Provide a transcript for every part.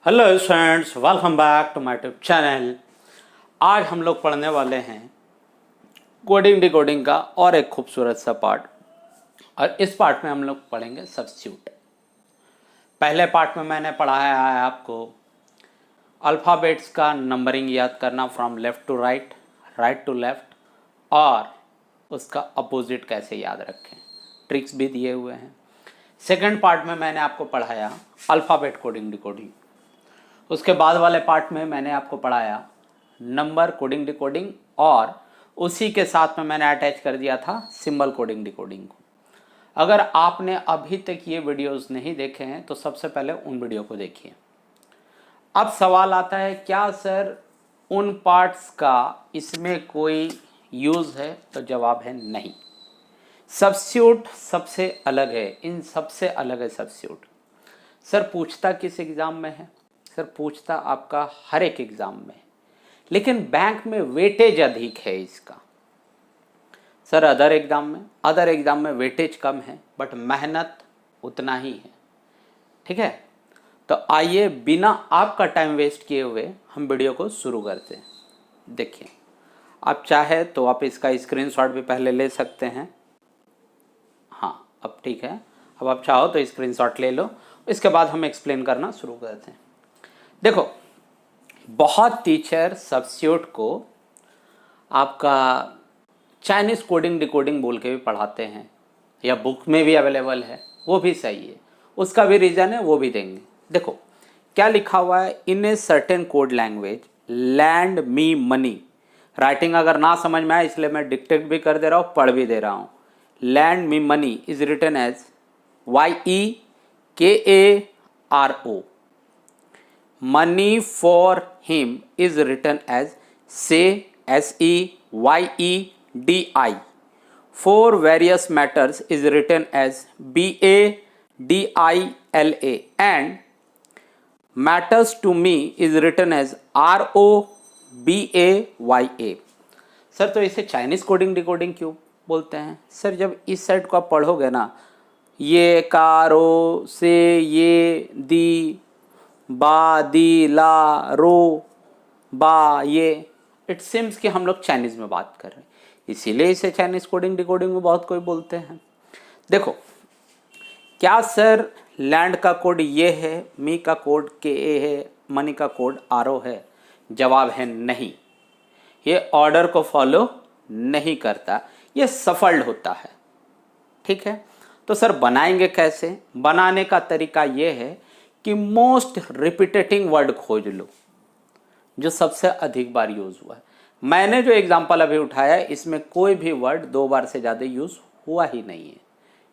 Hello friends, welcome back to my YouTube channel. आज हम लोग पढ़ने वाले हैं कोडिंग डिकोडिंग का और एक खूबसूरत सा पार्ट। और इस पार्ट में हम लोग पढ़ेंगे सब्स्टिट्यूट। पहले पार्ट में मैंने पढ़ाया है आपको अल्फ़ाबेट्स का नंबरिंग याद करना from left to right, right to left, और उसका अपोजिट कैसे याद रखें, ट्रिक्स भी दिए हुए हैं। सेकंड पार्ट में मैंने आपको पढ़ाया अल्फ़ाबेट कोडिंग डिकोडिंग। उसके बाद वाले पार्ट में मैंने आपको पढ़ाया नंबर कोडिंग डिकोडिंग, और उसी के साथ में मैंने अटैच कर दिया था सिंबल कोडिंग डिकोडिंग को। अगर आपने अभी तक ये वीडियोस नहीं देखे हैं तो सबसे पहले उन वीडियो को देखिए। अब सवाल आता है, क्या सर उन पार्ट्स का इसमें कोई यूज़ है? तो जवाब है नहीं। सब्स्टिट्यूट सबसे अलग है, इन सबसे अलग है सब्स्टिट्यूट। सर पूछता किस एग्ज़ाम में है? सर पूछता आपका हर एक एग्ज़ाम में, लेकिन बैंक में वेटेज अधिक है इसका। सर अदर एग्ज़ाम में वेटेज कम है, बट मेहनत उतना ही है। ठीक है, तो आइए बिना आपका टाइम वेस्ट किए हुए हम वीडियो को शुरू करते हैं। देखिए, आप चाहे तो आप इसका स्क्रीनशॉट भी पहले ले सकते हैं। हाँ, अब ठीक है। अब आप चाहो तो स्क्रीनशॉट ले लो, इसके बाद हम एक्सप्लेन करना शुरू करते हैं। देखो, बहुत टीचर सब्स्टिट्यूट को आपका चाइनीज़ कोडिंग डिकोडिंग बोल के भी पढ़ाते हैं, या बुक में भी अवेलेबल है, वो भी सही है, उसका भी रीज़न है, वो भी देंगे। देखो क्या लिखा हुआ है, in a certain code language land me money. Writing अगर ना समझ में आए इसलिए मैं डिक्टेट भी कर दे रहा हूँ, पढ़ भी दे रहा हूँ। Lend me money is written as YEKARO। Money for him is written as SEYEDI. For various matters is written as BADILA, and matters to me is written as ROBAYA। Sir तो इसे चाइनीज़ कोडिंग डिकोडिंग क्यों बोलते हैं? Sir जब इस side को आप पढ़ोगे ना, ये कारो से ये दी बा दी ला रो बा, ये इट सिम्स कि हम लोग चाइनीज़ में बात कर रहे हैं, इसीलिए इसे चाइनीज़ कोडिंग डिकोडिंग में बहुत कोई बोलते हैं। देखो, क्या सर लैंड का कोड ये है, मी का कोड KA है, मनी का कोड RO है? जवाब है नहीं। ये ऑर्डर को फॉलो नहीं करता, ये सफल्ड होता है। ठीक है, तो सर बनाएंगे कैसे? बनाने का तरीका ये है कि मोस्ट रिपीटेटिंग वर्ड खोज लो, जो सबसे अधिक बार यूज हुआ है। मैंने जो एग्जांपल अभी उठाया है इसमें कोई भी वर्ड 2 बार से ज़्यादा यूज हुआ ही नहीं है।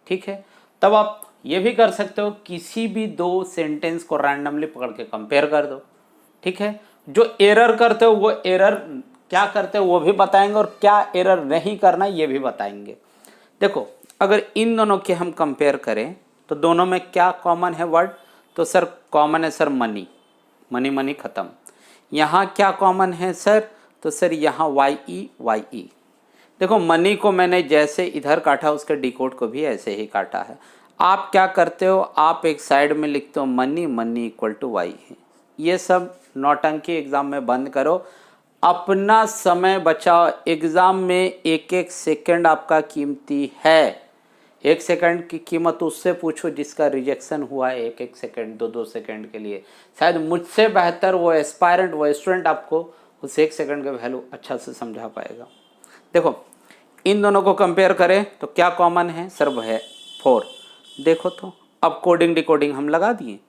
ठीक है, तब आप ये भी कर सकते हो, किसी भी 2 सेंटेंस को रैंडमली पकड़ के कंपेयर कर दो। ठीक है, जो एरर करते हो वो एरर क्या करते हो वो भी बताएंगे, और क्या एरर नहीं करना ये भी बताएंगे। देखो, अगर इन दोनों के हम कंपेयर करें तो दोनों में क्या कॉमन है वर्ड? तो सर कॉमन है सर मनी, मनी मनी ख़त्म। यहाँ क्या कॉमन है सर? तो सर यहाँ YE। देखो, मनी को मैंने जैसे इधर काटा उसके डिकोड को भी ऐसे ही काटा है। आप क्या करते हो, आप एक साइड में लिखते हो money, money equal to Y है। ये सब नौटंकी एग्ज़ाम में बंद करो, अपना समय बचाओ। एग्ज़ाम में एक एक सेकंड आपका कीमती है। 1 सेकंड की कीमत उससे पूछो जिसका रिजेक्शन हुआ है 1 सेकंड 2 सेकंड के लिए। शायद मुझसे बेहतर वो एस्पायरेंट, वो स्टूडेंट आपको उस 1 सेकंड का वैल्यू अच्छा से समझा पाएगा। देखो, इन दोनों को कंपेयर करें तो क्या कॉमन है सर? वो है 4। देखो तो अब कोडिंग डिकोडिंग हम लगा दिए।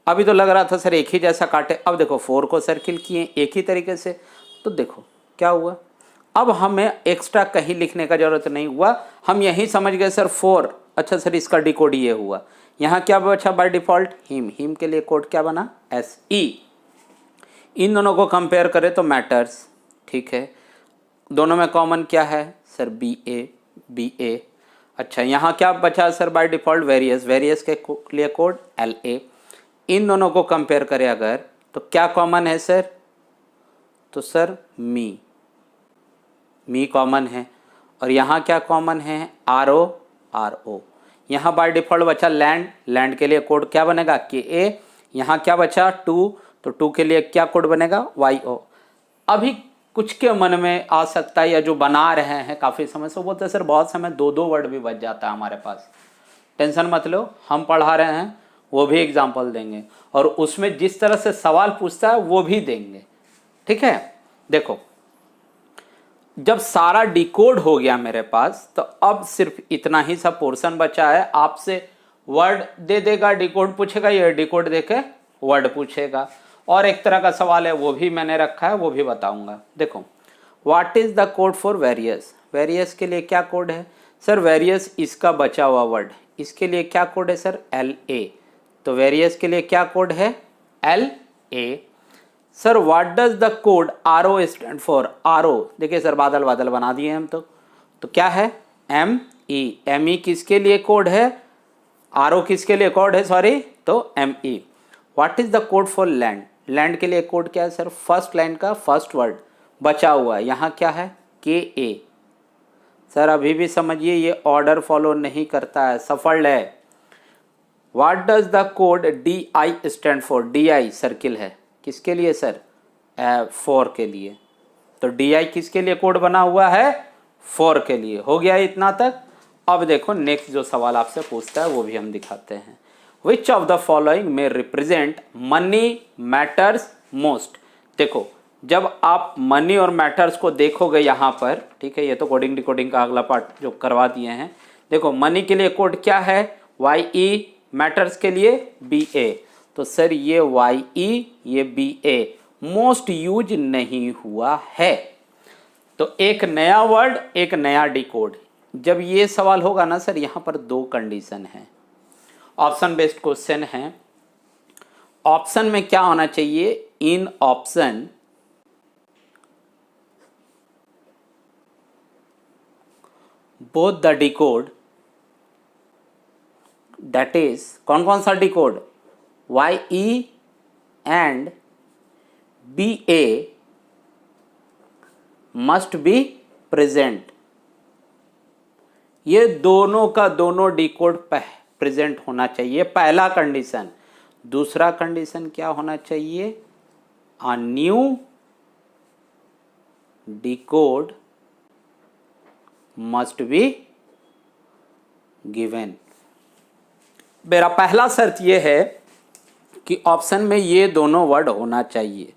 अभी तो लग रहा था सर एक ही जैसा काटे, अब देखो 4 को सर्किल किए एक ही तरीके से, तो देखो क्या हुआ। अब हमें एक्स्ट्रा कहीं लिखने का जरूरत नहीं हुआ, हम यही समझ गए सर 4। अच्छा सर इसका डिकोड ये हुआ। यहाँ क्या बचा बाय डिफॉल्ट? हिम के लिए कोड क्या बना? SE। इन दोनों को कंपेयर करें तो मैटर्स। ठीक है, दोनों में कॉमन क्या है सर? BA। अच्छा, यहाँ क्या बचा सर बाय डिफॉल्ट? वेरियस के लिए कोड LA। इन दोनों को कंपेयर करें अगर तो क्या कॉमन है सर? तो सर मी कॉमन है, और यहाँ क्या कॉमन है? RO। यहाँ बाय डिफॉल्ट बचा लैंड के लिए कोड क्या बनेगा? KA। यहाँ क्या बचा 2, तो 2 के लिए क्या कोड बनेगा YO। अभी कुछ के मन में आ सकता है या जो बना रहे हैं काफ़ी समय से, वो बोलते हैं सर बहुत समय 2-2 वर्ड भी बच जाता है हमारे पास। टेंशन मत लो, हम पढ़ा रहे हैं, वो भी एग्जाम्पल देंगे और उसमें जिस तरह से सवाल पूछता है वो भी देंगे, ठीक है। देखो जब सारा डिकोड हो गया मेरे पास, तो अब सिर्फ इतना ही सा पोर्शन बचा है। आपसे वर्ड दे देगा, डिकोड पूछेगा, ये डिकोड देके वर्ड पूछेगा, और एक तरह का सवाल है वो भी मैंने रखा है, वो भी बताऊंगा। देखो what is the code for various, various के लिए क्या कोड है सर, वेरियस इसका बचा हुआ वर्ड, इसके लिए क्या कोड है सर LA, तो वेरियस के लिए क्या कोड है LA। Sir what does the code RO stand for, RO देखिए सर बादल बादल बना दिए हम तो क्या है ME, ME किसके लिए कोड है, RO किसके लिए कोड है सॉरी, तो ME। What is the code for land, land के लिए कोड क्या है सर, फर्स्ट लाइन का फर्स्ट वर्ड बचा हुआ है, यहाँ क्या है KA। सर अभी भी समझिए ये ऑर्डर फॉलो नहीं करता है, सफल है। What does the code DI stand for, DI circle है किसके लिए सर 4 के लिए, तो DI किसके लिए कोड बना हुआ है 4 के लिए। हो गया इतना तक। अब देखो नेक्स्ट जो सवाल आपसे पूछता है वो भी हम दिखाते हैं। विच ऑफ द फॉलोइंग में रिप्रेजेंट मनी मैटर्स मोस्ट। देखो जब आप मनी और मैटर्स को देखोगे यहाँ पर, ठीक है, ये तो कोडिंग डिकोडिंग का अगला पार्ट जो करवा दिए हैं। देखो मनी के लिए कोड क्या है YE, मैटर्स के लिए BA, तो सर ये YE ये BA मोस्ट यूज नहीं हुआ है। तो एक नया वर्ड एक नया डिकोड। जब ये सवाल होगा ना सर, यहाँ पर 2 कंडीशन है, ऑप्शन बेस्ड क्वेश्चन है। ऑप्शन में क्या होना चाहिए, in option both the decode, that is कौन कौन सा decode YE and BA must be present. ये दोनों का दोनों डिकोड प्रेजेंट होना चाहिए, पहला कंडीशन। दूसरा कंडीशन क्या होना चाहिए, a new decode must be given. मेरा पहला शर्त यह है कि ऑप्शन में ये दोनों वर्ड होना चाहिए,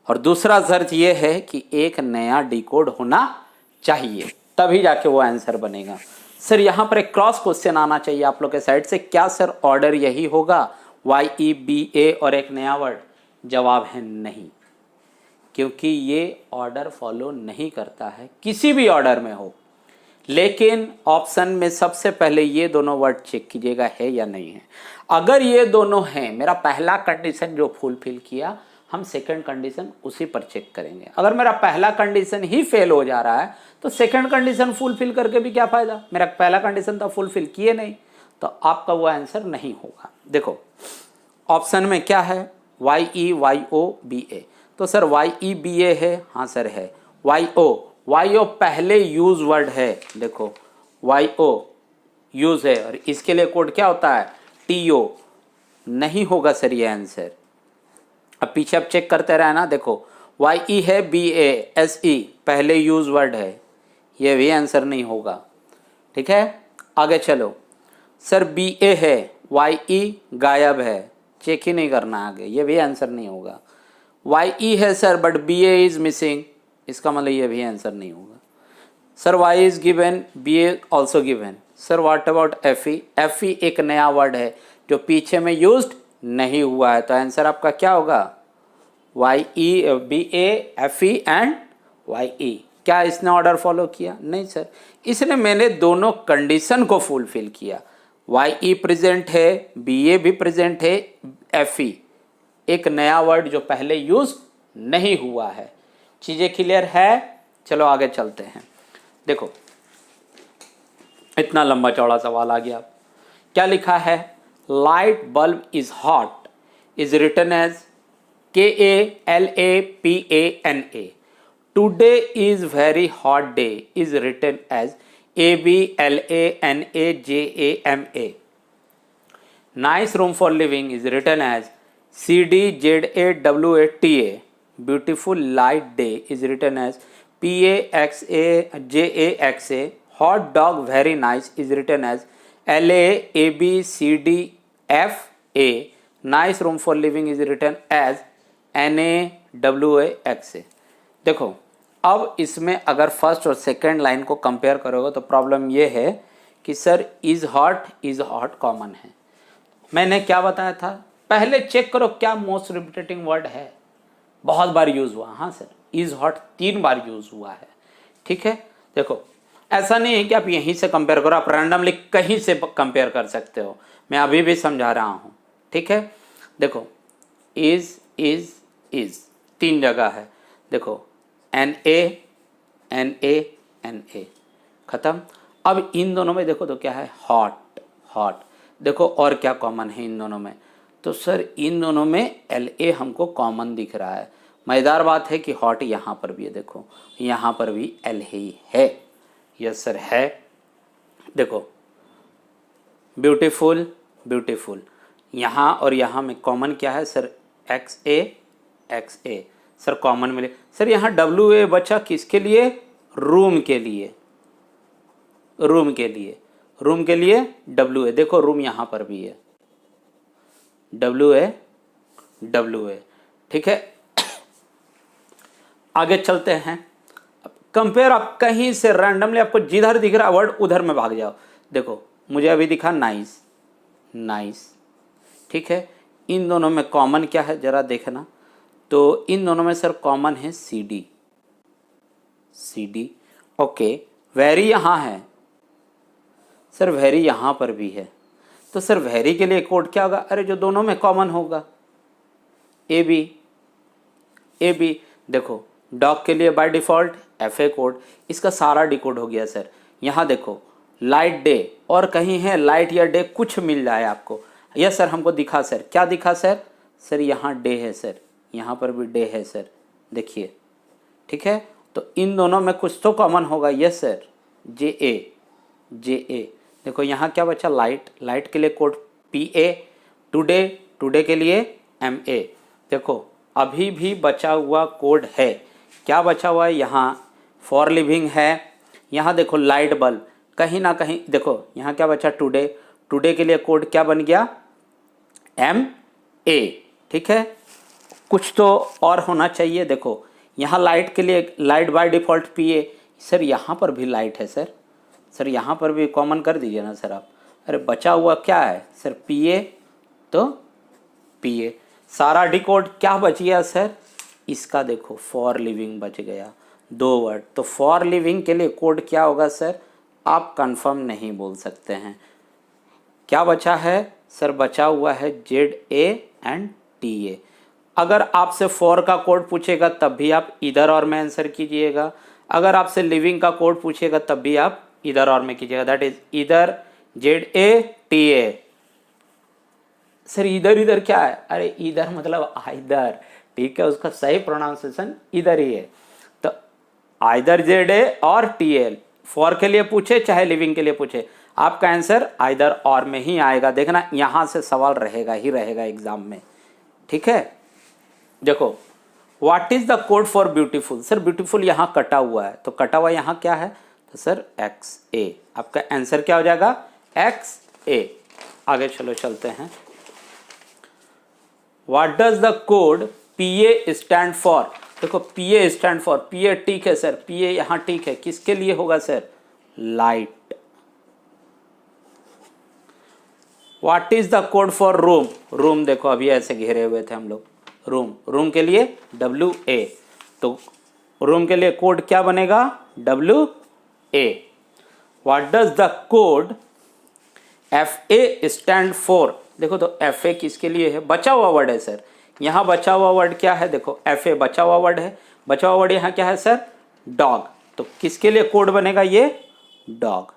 और दूसरा शर्त यह है कि एक नया डिकोड होना चाहिए, तभी जाके वो आंसर बनेगा। सर यहाँ पर एक क्रॉस क्वेश्चन आना चाहिए आप लोग के साइड से, क्या सर ऑर्डर यही होगा YE BA और एक नया वर्ड? जवाब है नहीं, क्योंकि ये ऑर्डर फॉलो नहीं करता है किसी भी ऑर्डर में हो। लेकिन ऑप्शन में सबसे पहले ये दोनों वर्ड चेक कीजिएगा है या नहीं है। अगर ये दोनों हैं, मेरा पहला कंडीशन जो फुलफिल किया, हम सेकंड कंडीशन उसी पर चेक करेंगे। अगर मेरा पहला कंडीशन ही फेल हो जा रहा है तो सेकंड कंडीशन फुलफिल करके भी क्या फायदा, मेरा पहला कंडीशन तो फुलफिल किए नहीं, तो आपका वो आंसर नहीं होगा। देखो ऑप्शन में क्या है YE YO BA, तो सर YE BA है, हाँ सर है। YO पहले यूज वर्ड है, देखो YO यूज है, और इसके लिए कोड क्या होता है TO, नहीं होगा सर ये आंसर। अब पीछे अब चेक करते रहना, देखो YE है BA SE पहले यूज वर्ड है, ये भी आंसर नहीं होगा, ठीक है। आगे चलो, सर BA है YE गायब है, चेक ही नहीं करना आगे, ये भी आंसर नहीं होगा। YE है sir but BA is missing, इसका मतलब ये भी आंसर नहीं होगा। Sir Y is given, BA also given. Sir what about FE, FE एक नया वर्ड है जो पीछे में यूज्ड नहीं हुआ है, तो आंसर आपका क्या होगा YE BA FE and YE। क्या इसने ऑर्डर फॉलो किया? नहीं सर, इसने मैंने दोनों कंडीशन को फुलफिल किया। YE प्रेजेंट है, BA भी प्रेजेंट है, FE एक नया वर्ड जो पहले यूज नहीं हुआ है। चीजें क्लियर है? चलो आगे चलते हैं। देखो इतना लंबा चौड़ा सवाल आ गया। क्या लिखा है, light bulb is hot is written as KALAPANA। Today is very hot day is written as ABLANAJAMA। Nice room for living is written as CDZAWATA beautiful light day is written as PAXAJAXA hot dog very nice is written as LAABCDFA nice room for living is written as NAWAXA। देखो अब इसमें अगर first और second line को compare करोगे तो problem ये है कि सर इज हॉट कॉमन है। मैंने क्या बताया था, पहले चेक करो क्या मोस्ट रिपीटेटिंग वर्ड है, बहुत बार यूज हुआ। हाँ sir is hot 3 bar use हुआ है। ठीक है, देखो ऐसा नहीं है कि आप यहीं से कंपेयर करो, आप रैंडमली कहीं से कंपेयर कर सकते हो, मैं अभी भी समझा रहा हूँ। ठीक है, देखो इज 3 जगह है, देखो NA खत्म। अब इन दोनों में देखो तो क्या है, हॉट। देखो और क्या कॉमन है इन दोनों में, तो सर इन दोनों में LA हमको कॉमन दिख रहा है। मज़ेदार बात है कि हॉट यहाँ पर भी है, देखो यहाँ पर भी L ही है। यस सर है। देखो ब्यूटीफुल यहाँ और यहाँ में कॉमन क्या है सर, XA सर कॉमन मिले। सर यहाँ WA बचा किसके लिए, रूम के लिए WA। देखो रूम यहाँ पर भी है WA। ठीक है, आगे चलते हैं। कंपेयर आप कहीं से रैंडमली आपको जिधर दिख रहा वर्ड उधर में भाग जाओ। देखो मुझे अभी दिखा नाइस। ठीक है, इन दोनों में कॉमन क्या है जरा देखना, तो इन दोनों में सर कॉमन है CD। ओके, वेरी यहाँ है सर, वेरी यहाँ पर भी है, तो सर वेरी के लिए कोड क्या होगा, अरे जो दोनों में कॉमन होगा AB। देखो डॉग के लिए बाय डिफ़ॉल्ट FA कोड, इसका सारा डिकोड हो गया सर। यहाँ देखो लाइट डे और कहीं है लाइट या डे, कुछ मिल जाए आपको। यस सर हमको दिखा सर, क्या दिखा सर, यहाँ डे है सर, यहाँ पर भी डे है सर, देखिए। ठीक है, तो इन दोनों में कुछ तो कॉमन होगा। Yes sir JA। देखो यहाँ क्या बचा, लाइट के लिए कोड PA, टुडे के लिए MA। देखो अभी भी बचा हुआ कोड है, क्या बचा हुआ है, यहाँ फॉर लिविंग है, यहाँ देखो लाइट बल्ब, कहीं ना कहीं देखो यहाँ क्या बचा, टुडे के लिए कोड क्या बन गया, MA। ठीक है, कुछ तो और होना चाहिए। देखो यहाँ लाइट के लिए light by default PA, sir यहाँ पर भी लाइट है सर यहाँ पर भी कॉमन कर दीजिए ना सर आप। अरे बचा हुआ क्या है सर, PA, तो PA सारा डिकोड क्या बच गया सर, इसका देखो फॉर लिविंग बच गया, 2 वर्ड। तो फॉर लिविंग के लिए कोड क्या होगा सर, आप कंफर्म नहीं बोल सकते हैं। क्या बचा है सर, बचा हुआ है ZA एंड TA। अगर आपसे फॉर का कोड पूछेगा तब भी आप इधर और में आंसर कीजिएगा, अगर आपसे लिविंग का कोड पूछेगा तब भी आप इधर और में कीजिएगा, दैट इज इधर ZA TA। सर इधर क्या है, अरे इधर मतलब आइदर। ठीक है, उसका सही प्रोनाउंसिएशन इधर ही है, तो आइदर ZA और TL। फॉर के लिए पूछे चाहे लिविंग के लिए पूछे, आपका आंसर आइदर और में ही आएगा। देखना यहाँ से सवाल रहेगा एग्जाम में। ठीक है, देखो what is the code for beautiful, sir beautiful यहाँ कटा हुआ है, तो कटा हुआ यहाँ क्या है, तो सर XA। आपका आंसर क्या हो जाएगा, XA। आगे चलते हैं। What does the code PA stand for, देखो PA स्टैंड फॉर, PA ठीक है सर, PA यहाँ ठीक है, किसके लिए होगा sir, light. What is the code for room, देखो अभी ऐसे घेरे हुए थे हम लोग, रूम के लिए WA, तो रूम के लिए कोड क्या बनेगा, WA। What does the code FA stand for, देखो तो FA किसके लिए है, बचा हुआ वर्ड है सर, यहाँ बचा हुआ वर्ड क्या है, देखो FA बचा हुआ वर्ड है, बचा हुआ वर्ड यहाँ क्या है सर, डॉग, तो किसके लिए कोड बनेगा ये, डॉग।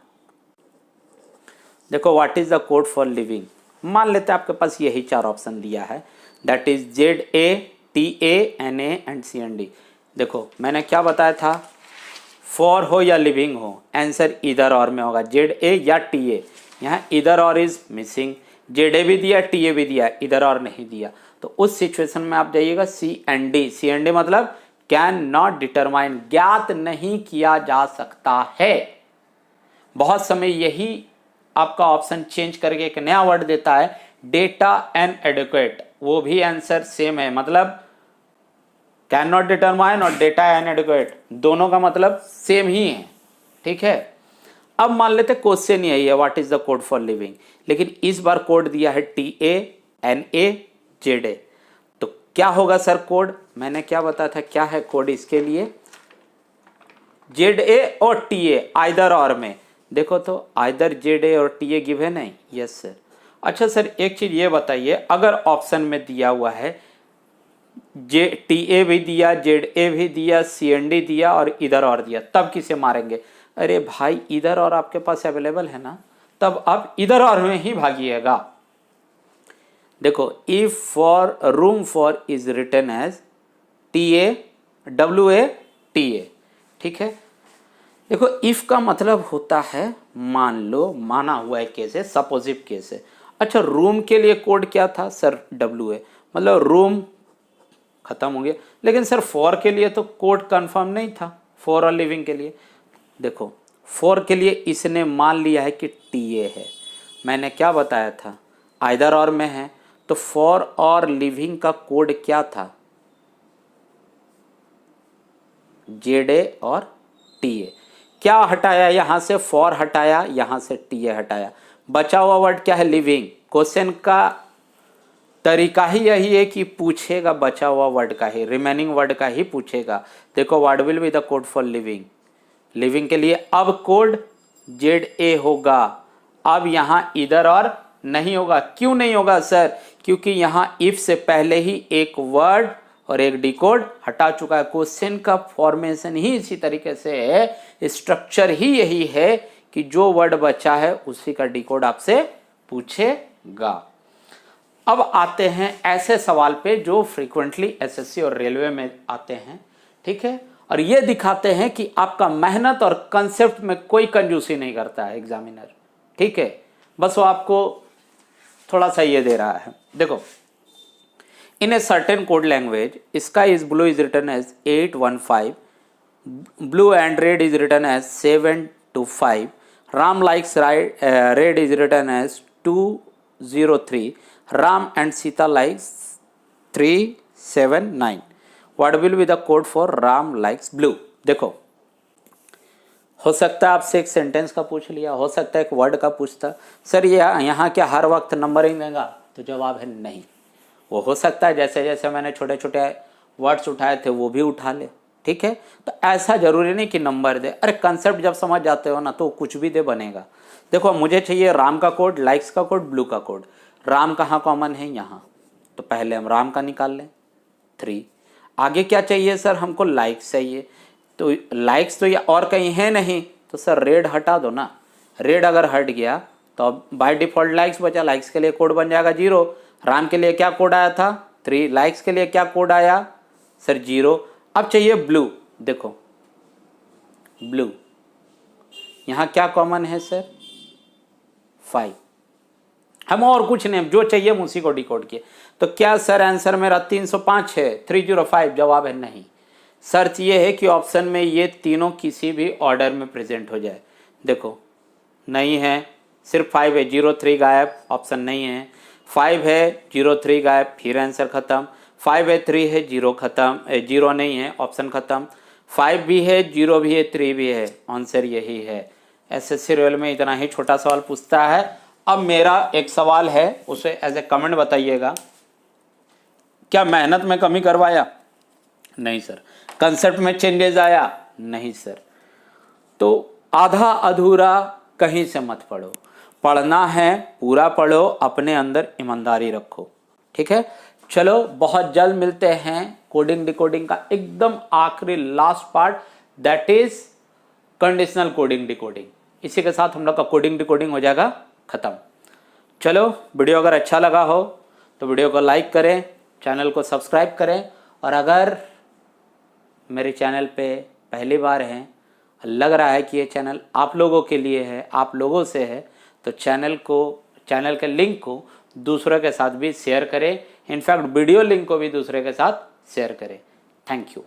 देखो what is the code for living, मान लेते हैं आपके पास यही 4 ऑप्शन दिया है, that is ZA TA NA and CND। देखो मैंने क्या बताया था, फॉर हो या लिविंग हो आंसर इधर और में होगा, ZA या TA। यहाँ इधर और इज मिसिंग, ZA भी दिया TA भी दिया, इधर और नहीं दिया, तो उस सिचुएशन में आप जाइएगा C&D। C&D मतलब कैन नॉट डिटरमाइन, ज्ञात नहीं किया जा सकता है। बहुत समय यही आपका ऑप्शन चेंज करके एक नया वर्ड देता है, डेटा इनएडिक्वेट, वो भी आंसर सेम है, मतलब कैन नॉट डिटरमाइन और डेटा इनएडिक्वेट दोनों का मतलब सेम ही है, ठीक है। अब मान लेते क्वेश्चन यही है, what is the code for living, लेकिन इस बार कोड दिया है TANAZA। तो क्या होगा सर कोड, मैंने क्या बताया था, क्या है कोड इसके लिए, ZA और TA आइदर और में, देखो तो आइदर ZA और TA गिवन है, यस सर। अच्छा सर एक चीज ये बताइए, अगर ऑप्शन में दिया हुआ है TA भी दिया, ZA भी दिया, C&D दिया और इधर और दिया, तब किसे मारेंगे। अरे भाई इधर और आपके पास अवेलेबल है ना, तब आप इधर और में ही भागिएगा। देखो if for room for is written as TAWA, ठीक है। देखो इफ का मतलब होता है मान लो, माना हुआ है केस है, सपोजिव केस है। अच्छा रूम के लिए कोड क्या था सर, WA, मतलब रूम खत्म हो गया, लेकिन सर फॉर के लिए तो कोड कंफर्म नहीं था, फॉर और लिविंग के लिए। देखो फॉर के लिए इसने मान लिया है कि TA है, मैंने क्या बताया था आइदर और में है, तो फॉर और लिविंग का कोड क्या था, ZA और TA। क्या हटाया यहां से, फॉर हटाया, यहां से TA हटाया, बचा हुआ वर्ड क्या है, लिविंग। क्वेश्चन का तरीका ही यही है कि पूछेगा बचा हुआ वर्ड का ही, रिमेनिंग वर्ड का ही पूछेगा। देखो what will be the code for living, living के लिए अब कोड ZA होगा। अब यहां इधर और नहीं होगा, क्यों नहीं होगा सर, क्योंकि यहां इफ से पहले ही एक वर्ड और एक डिकोड हटा चुका है। क्वेश्चन का फॉर्मेशन ही इसी तरीके से है, स्ट्रक्चर ही यही है कि जो वर्ड बचा है उसी का डिकोड आपसे पूछेगा। अब आते हैं ऐसे सवाल पे जो फ्रीक्वेंटली SSC और रेलवे में आते हैं, ठीक है, और ये दिखाते हैं कि आपका मेहनत और कंसेप्ट में कोई कंजूसी नहीं करता है एग्जामिनर, ठीक है, बस वो आपको थोड़ा सा ये दे रहा है। देखो in a certain code language sky is blue is written as 815, blue and red is written as 725, Ram likes red is written as 203, Ram and Sita likes 379, what will be the code for Ram likes blue. देखो हो सकता है आपसे एक sentence का पूछ लिया, हो सकता है एक वर्ड का पूछता, सर ये यहाँ क्या हर वक्त नंबरिंग देगा, तो जवाब है नहीं। वो हो सकता है जैसे जैसे मैंने छोटे छोटे वर्ड्स उठाए थे वो भी उठा ले, ठीक है, तो ऐसा जरूरी नहीं कि नंबर दे। अरे कंसेप्ट जब समझ जाते हो ना तो कुछ भी दे बनेगा। देखो मुझे चाहिए राम का कोड, लाइक्स का कोड, ब्लू का कोड। राम कहाँ कॉमन है, यहाँ, तो पहले हम राम का निकाल लें 3। आगे क्या चाहिए सर, हमको लाइक्स चाहिए, तो लाइक्स तो ये और कहीं है नहीं, तो सर रेड हटा दो ना। रेड अगर हट गया तो अब बाय डिफॉल्ट लाइक्स बचा, लाइक्स के लिए कोड बन जाएगा 0। राम के लिए क्या कोड आया था 3, लाइक्स के लिए क्या कोड आया सर 0। अब चाहिए ब्लू, देखो ब्लू यहाँ क्या कॉमन है सर 5। हम और कुछ नहीं, जो चाहिए हम उसी को डिकोड किए। तो क्या सर आंसर मेरा 305 है, 305? जवाब है नहीं। सर्च ये है कि ऑप्शन में ये तीनों किसी भी ऑर्डर में प्रेजेंट हो जाए। देखो नहीं है, सिर्फ 5 है, 03 गायब, ऑप्शन नहीं है। 5 है, 03 गायब, फिर आंसर खत्म। 5 है, 3 है, 0 खत्म, 0 नहीं है, ऑप्शन खत्म। 5 भी है, 0 भी है, 3 भी है, आंसर यही है। SSC रेल में इतना ही छोटा सवाल पूछता है। अब मेरा एक सवाल है, उसे एज ए कमेंट बताइएगा, क्या मेहनत में कमी करवाया? नहीं सर। कंसेप्ट में चेंजेस आया? नहीं सर। तो आधा अधूरा कहीं से मत पढ़ो, पढ़ना है पूरा पढ़ो, अपने अंदर ईमानदारी रखो, ठीक है। चलो बहुत जल्द मिलते हैं कोडिंग डिकोडिंग का एकदम आखिरी last part, that is conditional coding decoding. इसी के साथ हम लोग का कोडिंग डिकोडिंग हो जाएगा खत्म। चलो वीडियो अगर अच्छा लगा हो तो वीडियो को लाइक करें, चैनल को सब्सक्राइब करें, और अगर मेरे चैनल पे पहली बार हैं, लग रहा है कि ये चैनल आप लोगों के लिए है, आप लोगों से है, तो चैनल के लिंक को दूसरों के साथ भी शेयर करें। इनफैक्ट वीडियो लिंक को भी दूसरे के साथ शेयर करें। Thank you.